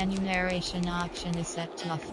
Menu narration option is set to off.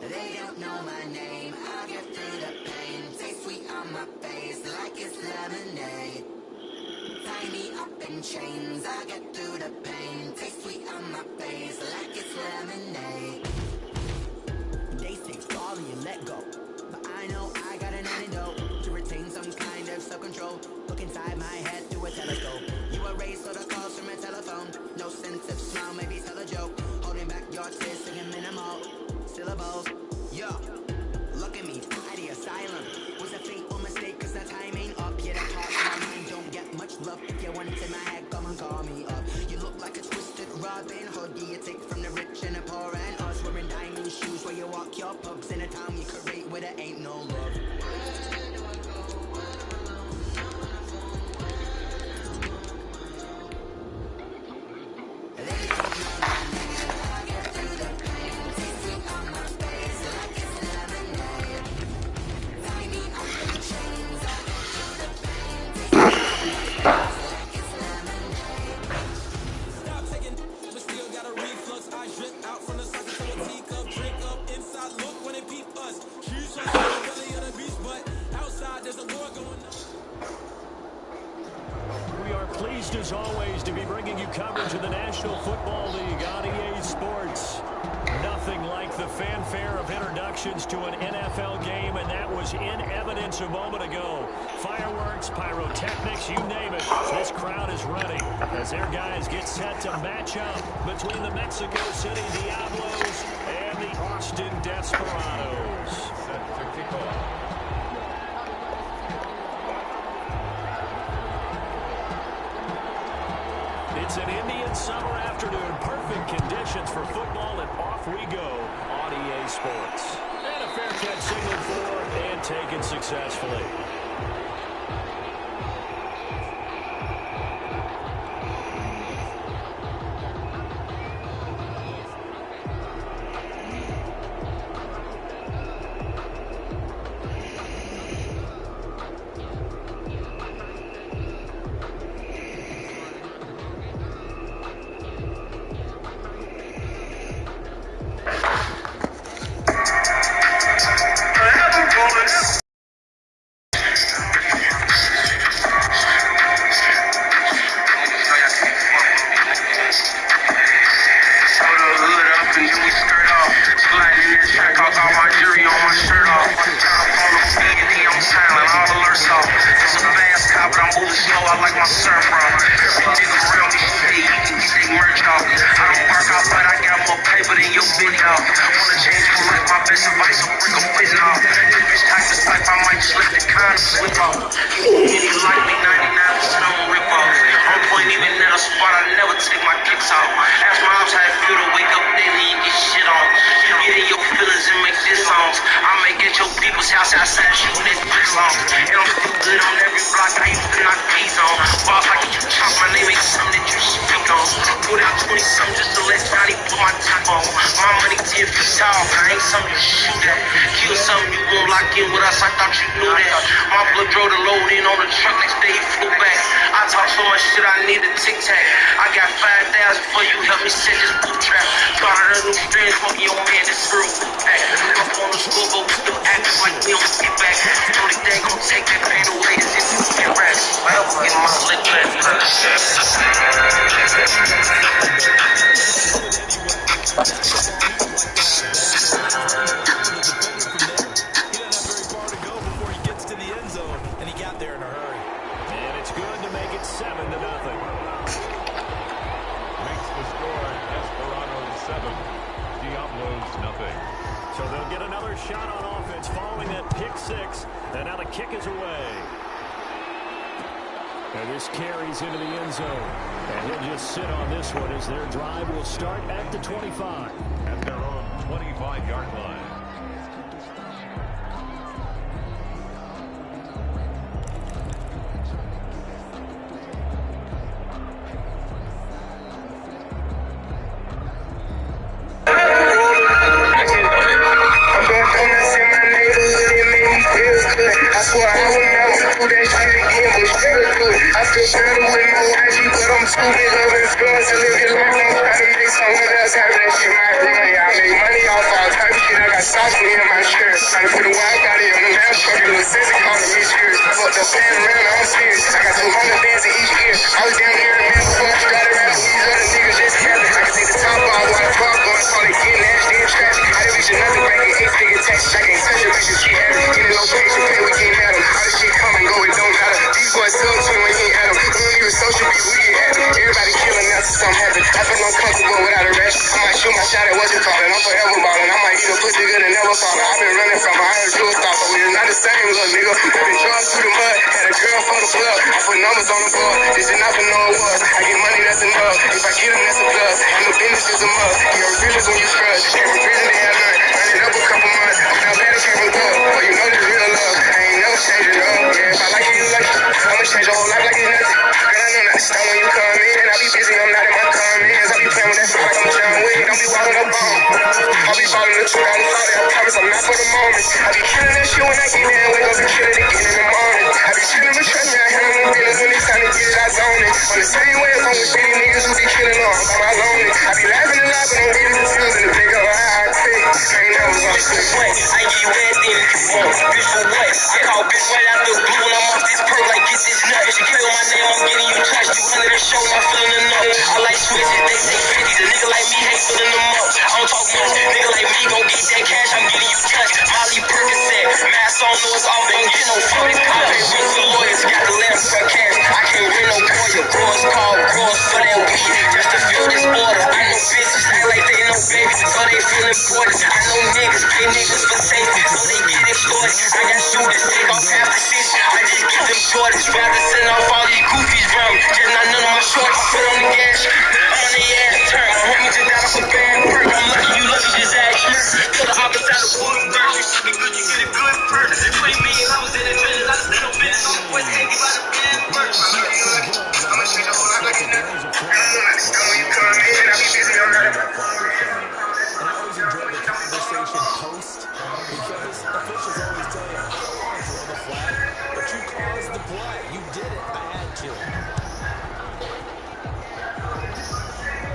They don't know my name, I get through the pain. Taste sweet on my face like it's lemonade. Tie me up in chains, I get through the pain. Taste sweet on my face like it's lemonade. They say sorry and let go, but I know I got an antidote to retain some kind of self-control. Look inside my head through a telescope. You erase all the calls from a telephone. No sense of smile, maybe tell a joke. Holding back your tears, singing minimal syllables. Yo, look at me, at the asylum. Was a fateful mistake, cause the time ain't up. Yeah, that part of my mind don't get much love. If you want it in my head, come and call me up. You look like a twisted Robin Hood. Yeah, you take from the rich and the poor and us. Wearing diamond shoes where you walk your pugs in a town you create where there ain't no love. We are pleased as always to be bringing you coverage of the National Football League on EA Sports. Nothing like the fanfare of introductions to an NFL game, and that was in evidence a moment ago. Fireworks, pyrotechnics, you name it. This crowd is ready as their guys get set to match up between the Mexico City Diablos and the Austin Desperados. Set to kick off. It's an Indian summer afternoon. Perfect conditions for football, and off we go on EA Sports. And a fair catch signaled for and taken successfully. I give you they feeling important. I know niggas pay niggas for safety, so they get it for it. I got shooters, take off half the shit. I just get them Jordans. Rather send off all these goofies round me. Just not none of my shorts. Put on the gas, I'm on the ass turn. My homie just got off a bad perk. I'm lucky you lucky, just ask me. To the opposite of full dirt. You should be good, you get a good perk. 20 million, I was in the trenches. I just ain't no business. I'm boys heavy by the bad perk. I'm gonna shoot up when I lucky nothing. When you come in, I'll be busy on that. And I always enjoy the conversation post because officials always tell you, I don't want to throw the flag, but you caused the play. You did it. I had to.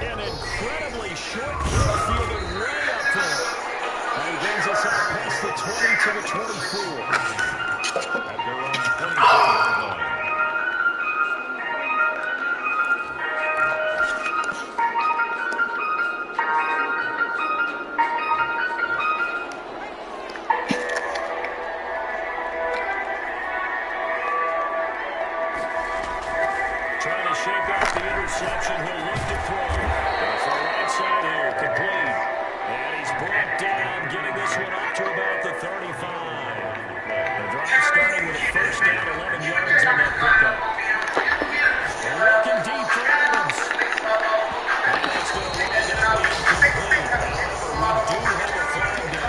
An incredibly short field fielded way up front. And he brings us out past the 20 to the 24. At their own 24-yard line. Trying to shake off the interception. He'll look to throw. Goes to the right side here. Complete. And he's brought down, getting this one up to about the 35. The drive starting with a first down, 11 yards on that pickup. And looking deep for Adams. And that's going to wind up being complete. However, we do have a flag down.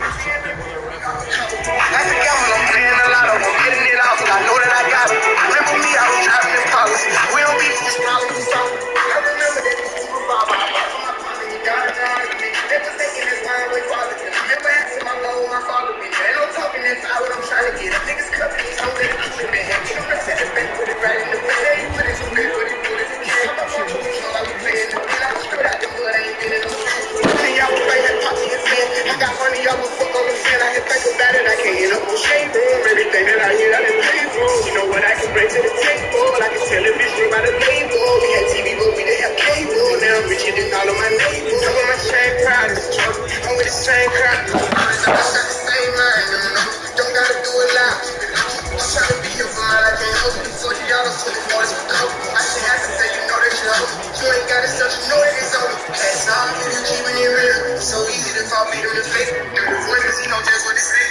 Just checking with our referee. That's the gamble, I'm playing a lot of them, getting it out, but I know that I got it. Remember me, I was driving in policy. We don't beat this problem to solve. I remember that you were Bob. I bought for my father, you got it down to me. They was thinking this wine way farther than I remember asking my mom where my father been. Ain't no talking inside what I'm trying to get. Niggas cuffing these hoes that you should be had. Get them the set back, put it right in the way. They put it too big, put it through this again. I'm not going to know I was playing the bill. I was straight out the hood, I ain't been in no street. Money, y'all was right, that pop to your hand. I got money, y'all was fuck on the fan. I can think about it, I can't get up on shade room. Everything that I hear, I done paid for. You know what I can bring to the table. I can tell a bitch by the label. We had TV, but we didn't have cable. Now I'm rich, you didn't call on my neighbor. I'm on my chain crowd, I'm with the same crowd. I don't got the same mind, no. Don't gotta do it loud. I'm trying to be here for mine, I can't hold it. $40 for the boys with dope. I should have to say, you know that you're over. You ain't got it, so you know that it's over. That's all, you keeping it real. So easy to fall, beat him in the face. The voices, he know just what it say.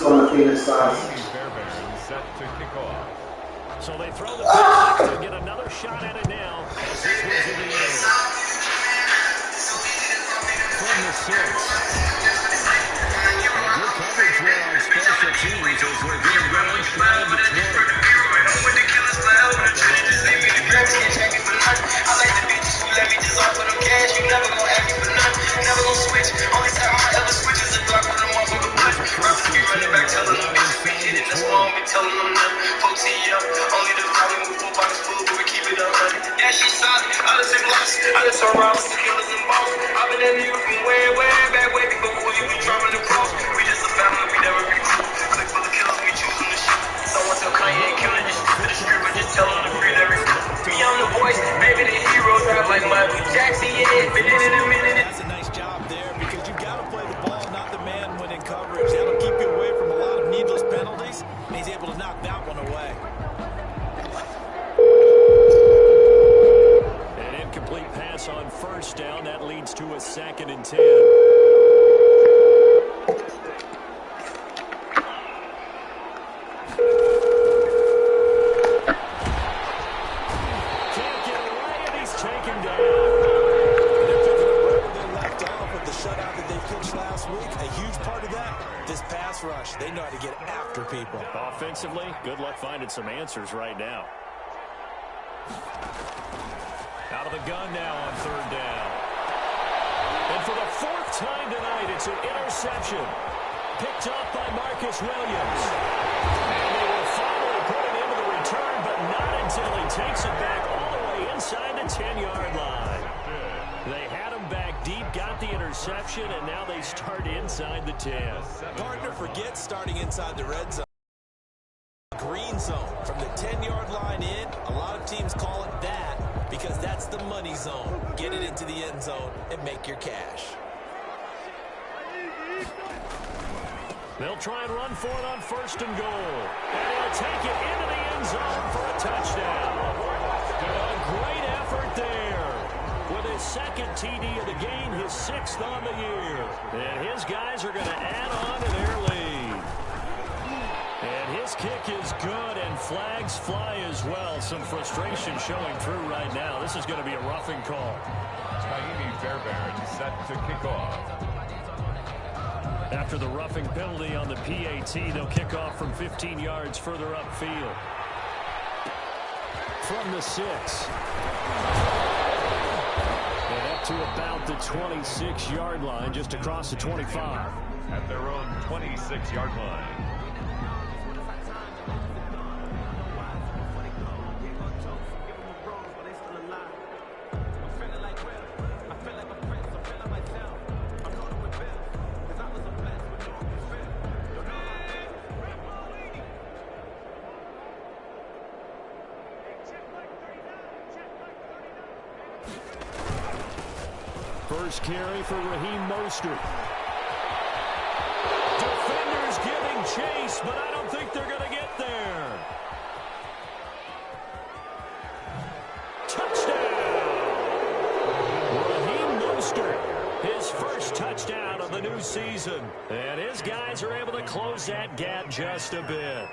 Going to finish size. Set to kick off. So they throw the pass to get another shot at it now. As this was in the air. From the 6. Good coverage there on special teams as they're getting going shy of the 20. I like the bitches who let me just offer them cash. You never gon' ask me for nothing. Never gon' switch. Only time I ever switch is a block with a motherfucker punch. Rappers keep running back, telling them bitches we hit it. That's why I don't be telling them nothing. Folks see up. Only the problem with 4 boxes full, but we keep it up, honey. Yeah, she solid. I done seen blocks. I done turned around with some killers and balls. I've been that nigga from way, way back, way before you be dropping the cross. We just a family, we never recruit. Click for the killers, we choosing the shit. Someone tell Kanye ain't killing this shit to the strip, but just tell them to free every me, I'm the voice, baby, the hero, drive like Michael Jackson, yeah, but in a minute. That's a nice job there because you've got to play the ball, not the man when in coverage. That'll keep you away from a lot of needless penalties, and he's able to knock that one away. An incomplete pass on first down. That leads to a 2nd and 10. Rush. They know how to get after people. Offensively, good luck finding some answers right now. Out of the gun now on 3rd down. And for the 4th time tonight, it's an interception. Picked up by Marcus Williams. And they will finally put it into the return, but not until he takes it back all the way inside the 10-yard line. They had him back deep, got the interception, and now they start inside the 10. Partner, forget starting inside the red zone. Green zone from the 10-yard line in. A lot of teams call it that because that's the money zone. Get it into the end zone and make your cash. They'll try and run for it on 1st and goal. And he'll take it into the end zone for a touchdown. A great effort there. With his second TD of the game, his 6th on the year. And his guys are going to add on to their lead. And his kick is good, and flags fly as well. Some frustration showing through right now. This is going to be a roughing call. Fairbairn set to kick off. After the roughing penalty on the PAT, they'll kick off from 15 yards further upfield. From the 6. And up to about the 26-yard line, just across the 25. At their own 26-yard line. First carry for Raheem Mostert. Defenders giving chase, but I don't think they're going to get there. Touchdown! Raheem Mostert, his first touchdown of the new season. And his guys are able to close that gap just a bit.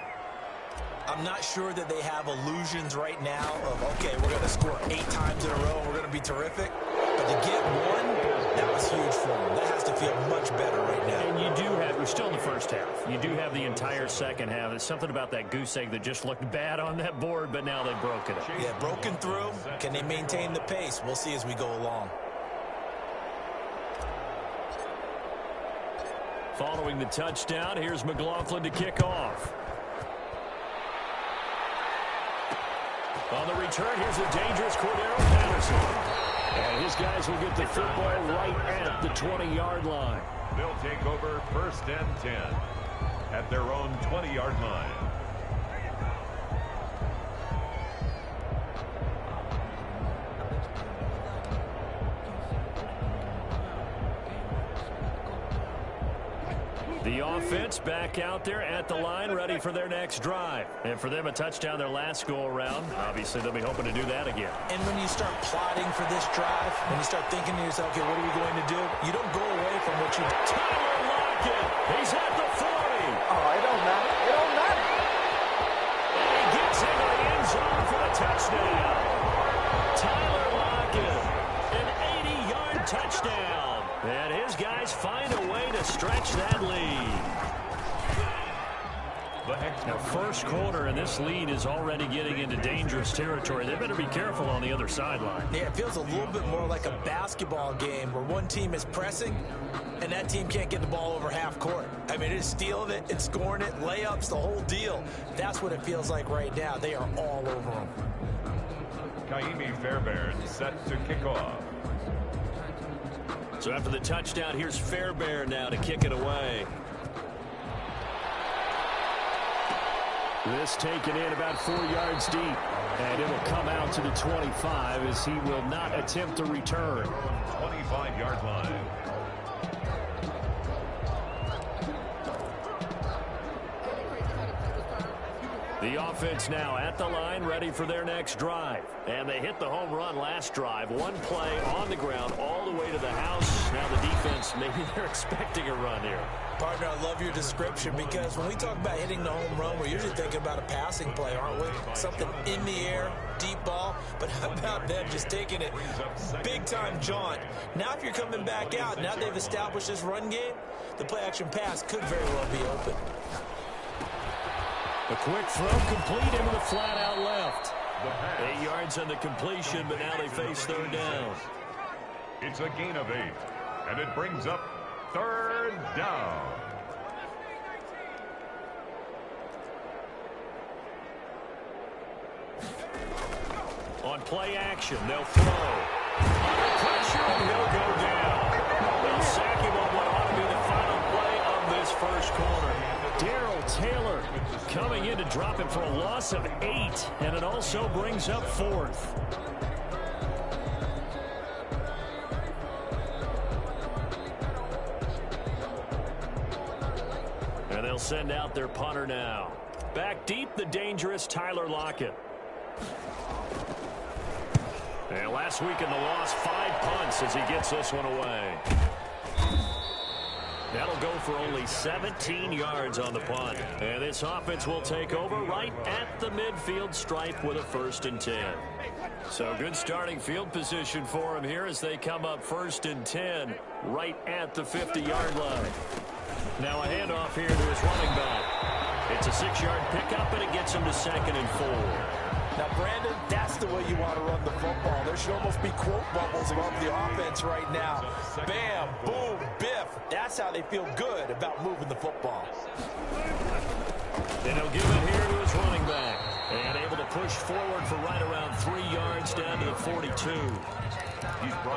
I'm not sure that they have illusions right now of, okay, we're going to score 8 times in a row and we're going to be terrific. But to get one, that was huge for them. That has to feel much better right now. And you do have, we're still in the first half. You do have the entire second half. There's something about that goose egg that just looked bad on that board, but now they've broken it. Yeah, broken through. Can they maintain the pace? We'll see as we go along. Following the touchdown, here's McLaughlin to kick off. On the return, here's a dangerous Cordero Patterson. And his guys will get the football right at the 20-yard line. They'll take over 1st and 10 at their own 20-yard line. The offense back out there at the line, ready for their next drive. And for them, a touchdown their last go-around. Obviously, they'll be hoping to do that again. And when you start plotting for this drive, when you start thinking to yourself, okay, what are we going to do? You don't go away from what you... Tyler Lockett, he's at the 40. Oh, it don't matter. It don't matter. And he gets into the end zone for the touchdown. Tyler Lockett, an 80-yard touchdown. And his guys find a way to stretch that lead. Now, first quarter, and this lead is already getting into dangerous territory. They better be careful on the other sideline. Yeah, it feels a little bit more like a basketball game where one team is pressing and that team can't get the ball over half court. I mean, it's stealing it, it's scoring it, layups, the whole deal. That's what it feels like right now. They are all over them. Fairbairn set to kick off. So after the touchdown, here's Fairbairn now to kick it away. This taken in about 4 yards deep. And it will come out to the 25 as he will not attempt to return. 25-yard line. The offense now at the line, ready for their next drive. And they hit the home run last drive. One play on the ground all the way to the house. Now the defense, maybe they're expecting a run here. Partner, I love your description because when we talk about hitting the home run, we're usually thinking about a passing play, aren't we? Something in the air, deep ball. But how about them just taking it big-time jaunt? Now if you're coming back out, now they've established this run game, the play-action pass could very well be open. A quick throw complete into the flat out left. 8 yards on the completion, but now they face third down. It's a gain of 8, and it brings up third down. On play action, they'll throw. Under pressure, and he'll go down. They'll sack him on what ought to be the final play of this first quarter. Darrell Taylor coming in to drop it for a loss of 8, and it also brings up 4th. And they'll send out their punter now. Back deep, the dangerous Tyler Lockett. And last week in the loss, 5 punts as he gets this one away. That'll go for only 17 yards on the punt. And this offense will take over right at the midfield stripe with a 1st and 10. So good starting field position for him here as they come up 1st and 10 right at the 50-yard line. Now a handoff here to his running back. It's a 6-yard pickup, and it gets him to 2nd and 4. Now, Brandon, that's the way you want to run the football. There should almost be quote bubbles above the offense right now. Bam, boom, biff. That's how they feel good about moving the football. And he'll give it here to his running back. And able to push forward for right around 3 yards down to the 42.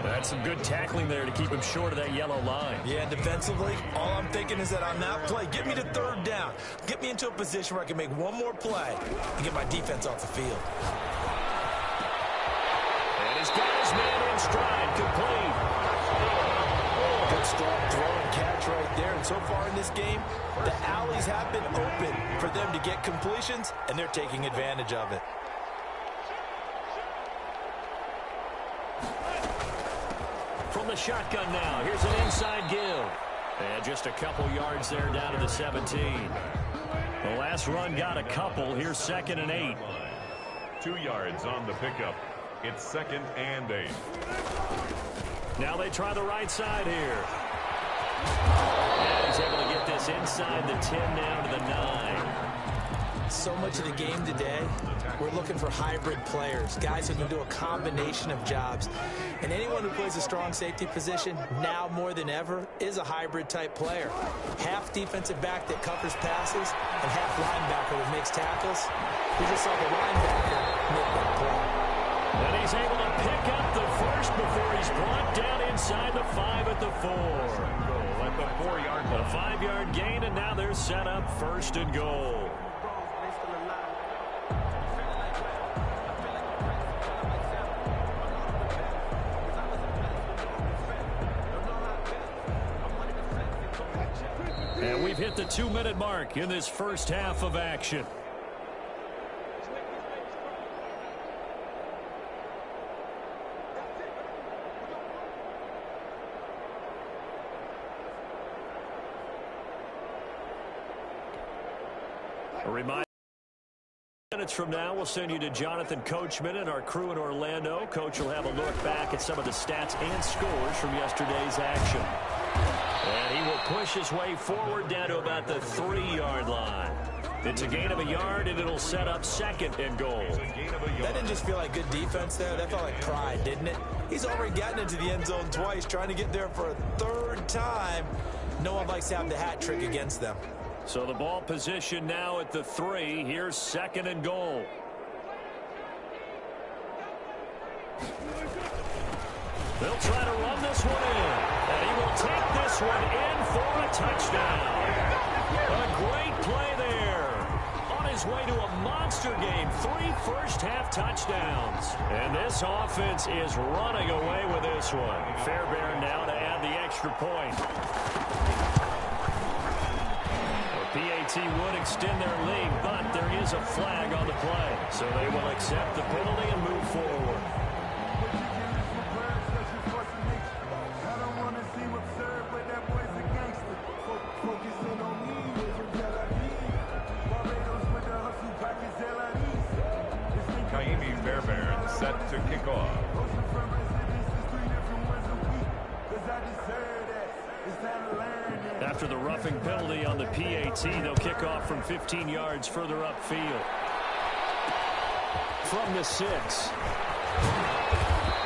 That's some good tackling there to keep him short of that yellow line. Yeah, defensively, all I'm thinking is that on that play, get me to 3rd down. Get me into a position where I can make one more play and get my defense off the field. And he's got his man in stride, complete. Good strong throw and catch right there. And so far in this game, the alleys have been open for them to get completions, and they're taking advantage of it. From the shotgun now, here's an inside give. And just a couple yards there down to the 17. The last run got a couple. Here's 2nd and 8. 2 yards on the pickup. It's 2nd and 8. Now they try the right side here. And he's able to get this inside the 10 down to the 9. So much of the game today, we're looking for hybrid players, guys who can do a combination of jobs. And anyone who plays a strong safety position, now more than ever, is a hybrid type player. Half defensive back that covers passes, and half linebacker that makes tackles. We just saw the linebacker make that play. And he's able to pick up the 1st before he's brought down inside the 5 at the 4. At the 4-yard line. A 5-yard gain, and now they're set up 1st and goal. And we've hit the 2-minute mark in this first half of action. A reminder, minutes from now, we'll send you to Jonathan Coachman and our crew in Orlando. Coach will have a look back at some of the stats and scores from yesterday's action. And he will push his way forward down to about the 3-yard line. It's a gain of a yard, and it'll set up 2nd and goal. That didn't just feel like good defense there. That felt like pride, didn't it? He's already gotten into the end zone twice, trying to get there for a 3rd time. No one likes to have the hat trick against them. So the ball position now at the 3. Here's 2nd and goal. They'll try to run this one in. And he will take this one in for a touchdown. A great play there. On his way to a monster game. 3 first-half touchdowns. And this offense is running away with this one. Fairbairn now to add the extra point. PAT would extend their lead, but there is a flag on the play. So they will accept the penalty and move forward. Fairbairn set to kick off. After the roughing penalty on the PAT, they'll kick off from 15 yards further upfield. From the 6.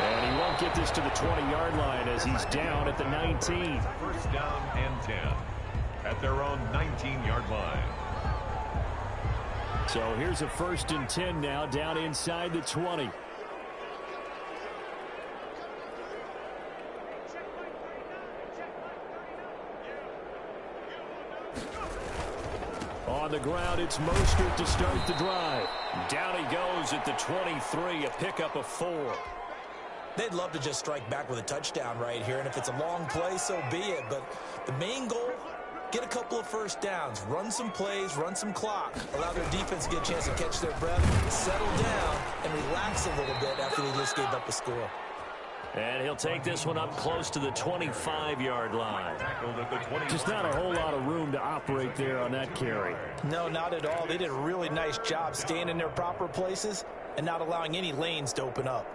And he won't get this to the 20-yard line as he's down at the 19. 1st down and 10 at their own 19-yard line. So here's a 1st and 10 now down inside the 20. On the ground, it's Mostert to start the drive. Down he goes at the 23, a pickup of 4. They'd love to just strike back with a touchdown right here, and if it's a long play, so be it. But the main goal, get a couple of 1st downs, run some plays, run some clock, allow their defense to get a chance to catch their breath, settle down, and relax a little bit after they just gave up a score. And he'll take this one up close to the 25-yard line. Just not a whole lot of room to operate there on that carry. No, not at all. They did a really nice job staying in their proper places and not allowing any lanes to open up.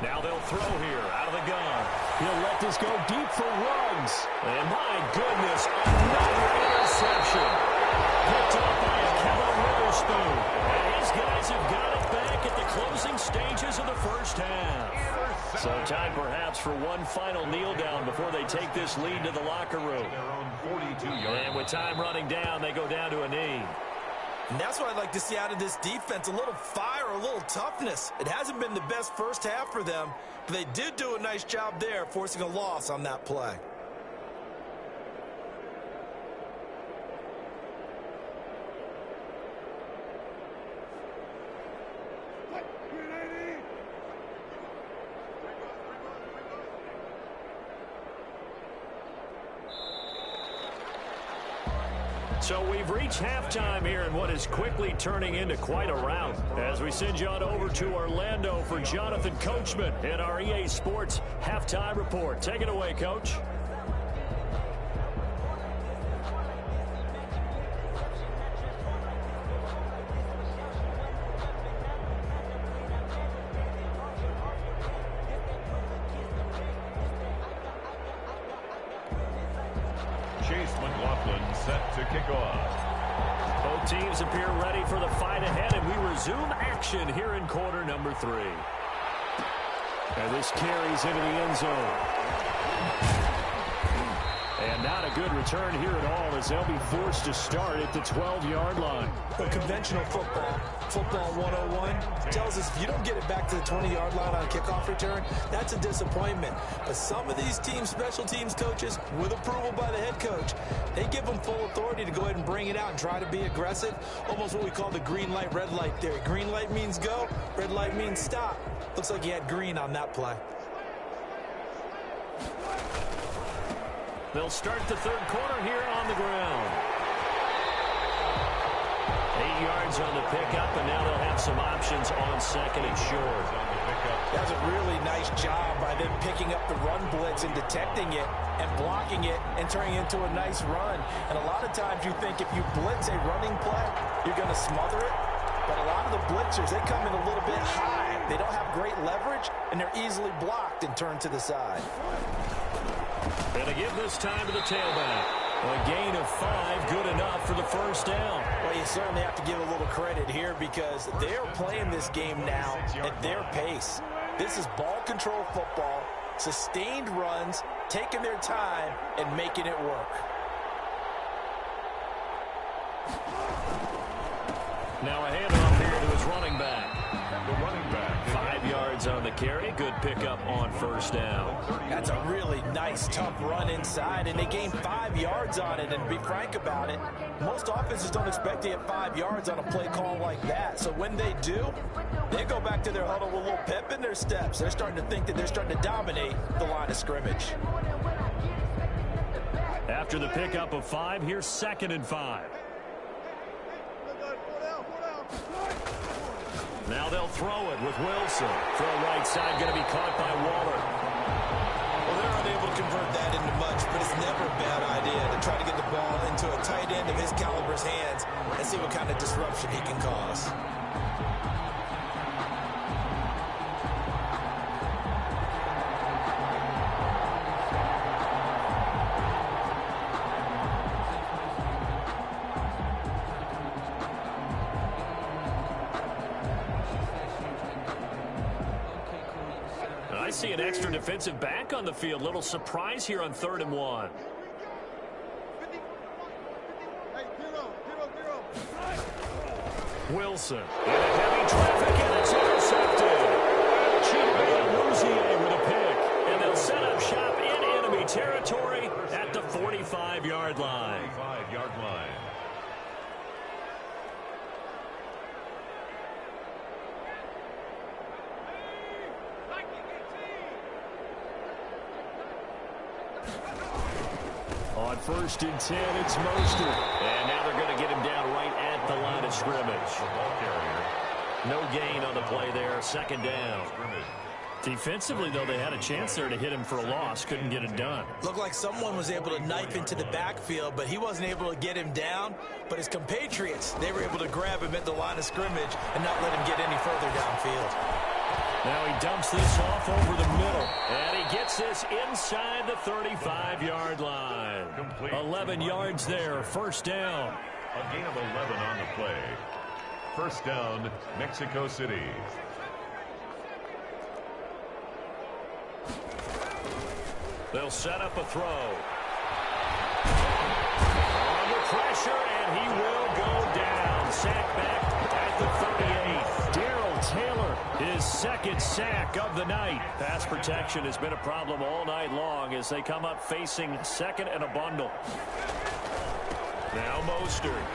Now they'll throw here out of the gun. He'll let this go deep for Ruggs. And my goodness, another interception. Picked up by Kevin Witherspoon. And his guys have got it back at the closing stages of the first half. So time perhaps for one final kneel down before they take this lead to the locker room. And with time running down, they go down to a knee. And that's what I'd like to see out of this defense, a little fire, a little toughness. It hasn't been the best first half for them, but they did do a nice job there, forcing a loss on that play. So we've reached halftime here in what is quickly turning into quite a rout. As we send you on over to Orlando for Jonathan Coachman in our EA Sports Halftime Report. Take it away, Coach. Set to kick off. Both teams appear ready for the fight ahead, and we resume action here in quarter number 3. And this carries into the end zone. And not a good return here at all as they'll be forced to start at the 12-yard line. But conventional football 101, tells us if you don't get it back to the 20-yard line on a kickoff return, that's a disappointment. But some of these teams, special teams coaches, with approval by the head coach, they give them full authority to go ahead and bring it out and try to be aggressive, almost what we call the green light, red light theory. Green light means go, red light means stop. Looks like he had green on that play. They'll start the third quarter here on the ground. 8 yards on the pickup, and now they'll have some options on second and short. That's a really nice job by them picking up the run blitz and detecting it and blocking it and turning it into a nice run. And a lot of times you think if you blitz a running play, you're going to smother it. But a lot of the blitzers, they come in a little bit high. They don't have great leverage, and they're easily blocked and turned to the side. And to give this time to the tailback. A gain of 5, good enough for the first down. Well, you certainly have to give a little credit here because they're playing this game now at their pace. This is ball control football, sustained runs, taking their time, and making it work. Now a handoff here to his running back. The running back. 5 yards on the carry. Good pickup on first down. That's a really nice, tough run inside, and they gained 5 yards on it. And to be frank about it, most offenses don't expect to get 5 yards on a play call like that. So when they do, they go back to their huddle with a little pep in their steps. They're starting to think that they're starting to dominate the line of scrimmage. After the pickup of 5, here's 2nd and 5. Now they'll throw it with Wilson. Throw right side, going to be caught by Waller. Well, they're unable to convert that into much, but it's never a bad idea to try to get the ball into a tight end of his caliber's hands and see what kind of disruption he can cause. I see an extra defensive back on the field. Little surprise here on 3rd and 1. Wilson in a heavy traffic, and it's intercepted. Chidobe with a pick, and they'll set up shop in enemy territory at the 45-yard line. 45-yard line. On 1st and 10, it's Mostert. And now they're going to get him down right at the line of scrimmage. No gain on the play there. 2nd down. Defensively, though, they had a chance there to hit him for a loss. Couldn't get it done. Looked like someone was able to knife into the backfield, but he wasn't able to get him down. But his compatriots, they were able to grab him at the line of scrimmage and not let him get any further downfield. Now he dumps this off over the middle. And he gets this inside the 35-yard line. 11 yards there. 1st down. A gain of 11 on the play. 1st down, Mexico City. They'll set up a throw. Under pressure, and he will go down. Sack back at the 38. Darrell Taylor, His 2nd sack of the night. Pass protection has been a problem all night long as they come up facing 2nd and a bundle. Now Mostert.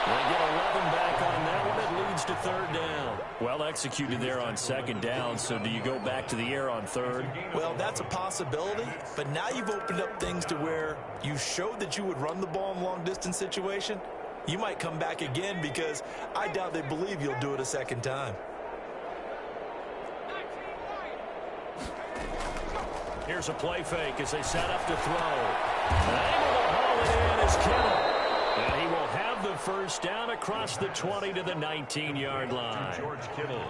They get 11 back on that one. It leads to 3rd down. well executed there on 2nd down. So do you go back to the air on 3rd? Well, that's a possibility, but now you've opened up things to where you showed that you would run the ball in long-distance situation. You might come back again because I doubt they believe you'll do it a 2nd time. Here's a play fake as they set up to throw. Able to haul it in is Kittle. And he will have the 1st down across the 20 to the 19-yard line. George Kittle.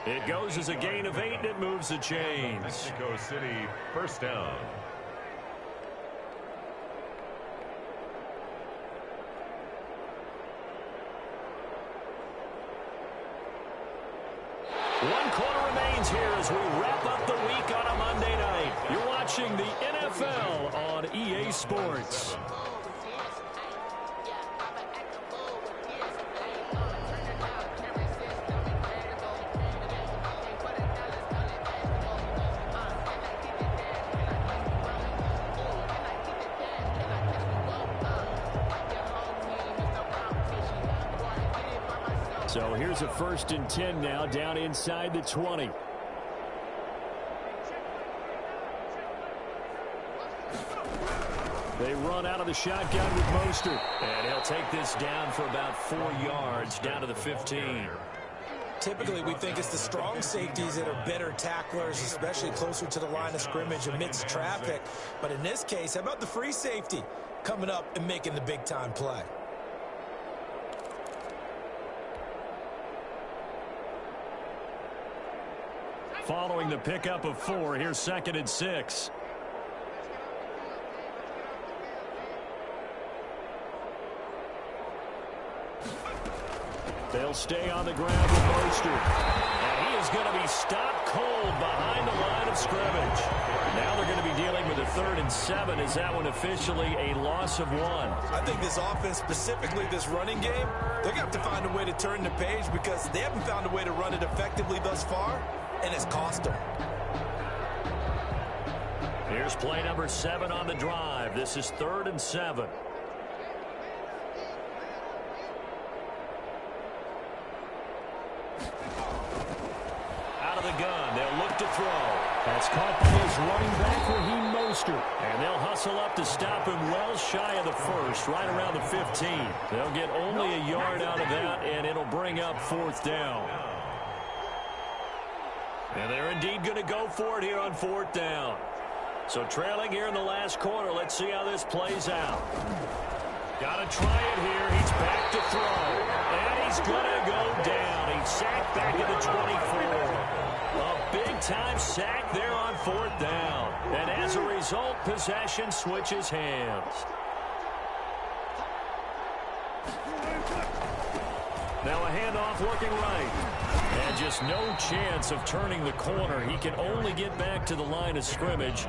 It goes as a gain of 8, and it moves the chains. Mexico City, 1st down. One quarter remains here as we wrap up the week on a Monday night. You're watching the NFL on EA Sports. So here's a 1st and 10 now, down inside the 20. They run out of the shotgun with Mostert. And he'll take this down for about 4 yards, down to the 15. Typically, we think it's the strong safeties that are better tacklers, especially closer to the line of scrimmage amidst traffic. But in this case, how about the free safety coming up and making the big-time play? Following the pickup of 4, here's 2nd and 6. They'll stay on the ground with Mostert. And he is going to be stopped cold behind the line of scrimmage. Now they're going to be dealing with a 3rd and 7. Is that one officially a loss of 1? I think this offense, specifically this running game, they're going to have to find a way to turn the page because they haven't found a way to run it effectively thus far, and it's cost them. Here's play number 7 on the drive. This is 3rd and 7. Out of the gun. They'll look to throw. That's caught by his running back, Raheem Mostert. And they'll hustle up to stop him well shy of the 1st, right around the 15. They'll get only a yard out of that, and it'll bring up 4th down. And they're indeed going to go for it here on 4th down. So trailing here in the last quarter. Let's see how this plays out. Got to try it here. He's back to throw. And he's going to go down. He's sacked back at the 24. A big-time sack there on 4th down. And as a result, possession switches hands. Now a handoff looking right. And just no chance of turning the corner. He can only get back to the line of scrimmage.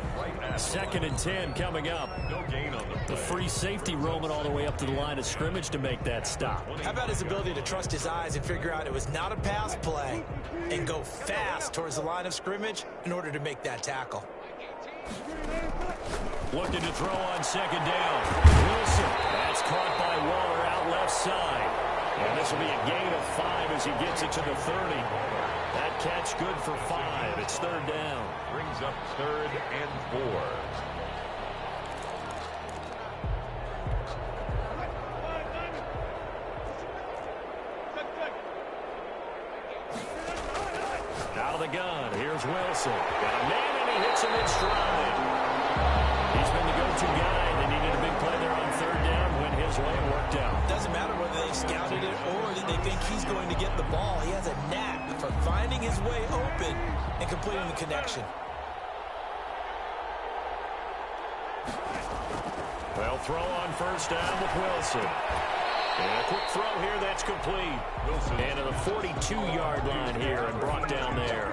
2nd and 10 coming up. No gain on The free safety roaming all the way up to the line of scrimmage to make that stop. How about his ability to trust his eyes and figure out it was not a pass play and go fast towards the line of scrimmage in order to make that tackle? Looking to throw on 2nd down. Wilson. That's caught by Waller out left side. And this will be a gain of 5 as he gets it to the 30. That catch good for 5. It's third down. Brings up 3rd and 4. Out of the gun, here's Wilson. Got a man, and he hits him in stride. He's been the go-to guy. They needed a big play there on third down. Went his way and worked out. Doesn't matter whether they scouted it or that they think he's going to get the ball. He has a knack for finding his way open and completing the connection. Well, throw on first down with Wilson. And a quick throw here, that's complete. Wilson. And to the 42-yard line here and brought down there.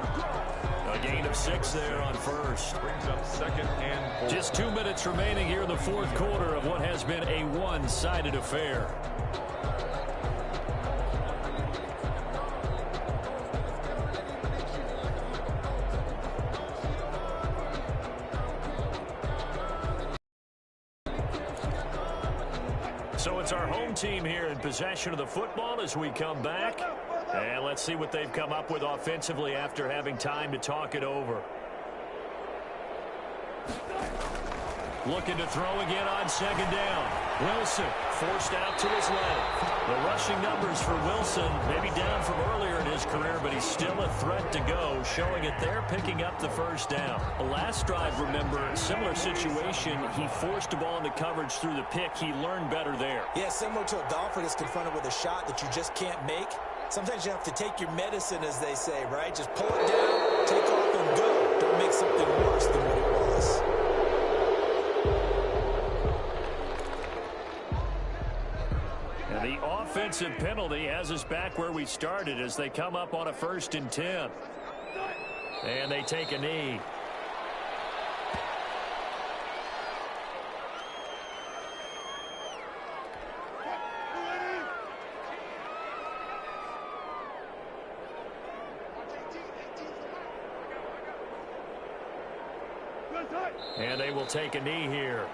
A gain of 6 there on first. Brings up 2nd and 4. Just 2 minutes remaining here in the fourth quarter of what has been a one-sided affair. So it's our home team here in possession of the football as we come back. And let's see what they've come up with offensively after having time to talk it over. Looking to throw again on second down. Wilson forced out to his left. The rushing numbers for Wilson maybe down from earlier in his career, but he's still a threat to go, showing it there, picking up the first down. The last drive, remember, similar situation. He forced the ball into coverage through the pick. He learned better there. Yeah, similar to a golfer that's confronted with a shot that you just can't make. Sometimes you have to take your medicine, as they say, right? Just pull it down, take off, and go. Don't make something worse than what it was. And the offensive penalty has us back where we started as they come up on a 1st and 10. And they take a knee. And they will take a knee here.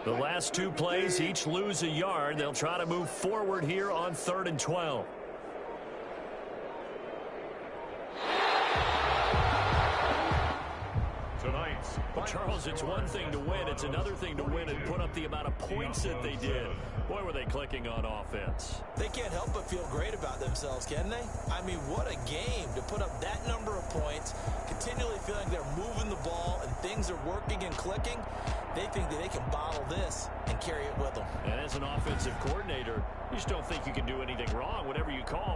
The last 2 plays, each lose a yard. They'll try to move forward here on 3rd and 12. Tonight's Well, Charles, it's one thing to win. It's another thing to win and put up the amount of points that they did. Boy, were they clicking on offense. They can't help but feel great about themselves, can they? I mean, what a game to put up that number of points, continually feeling they're moving the ball and things are working and clicking. They think that they can bottle this and carry it with them. And as an offensive coordinator, you just don't think you can do anything wrong. Whatever you call